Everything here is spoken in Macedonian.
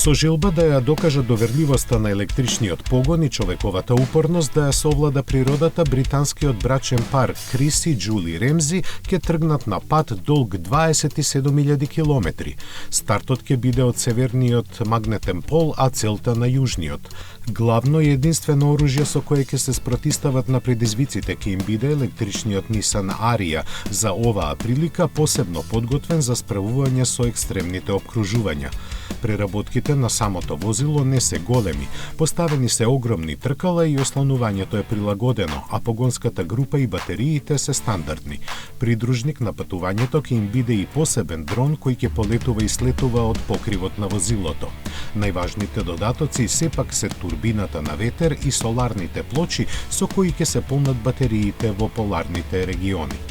Со желба да ја докажа доверливоста на електричниот погон и човековата упорност да ја совлада природата, британскиот брачен пар Крис и Џули Ремзи ќе тргнат на пат долг 27.000 километри. Стартот ќе биде од северниот магнетен пол, а целта на јужниот. Главно и единствено оружје со кое ќе се спротистават на предизвиците ќе им биде електричниот Nissan Ariya, за оваа прилика посебно подготвен за справување со екстремните обкружувања. Преработките на самото возило не се големи, поставени се огромни тркала и ослонувањето е прилагодено, а погонската група и батериите се стандардни. Придружник на патувањето ќе им биде и посебен дрон кој ќе полетува и слетува од покривот на возилото. Најважните додатоци сепак се турбината на ветер и соларните плочи со кои ќе се полнат батериите во поларните региони.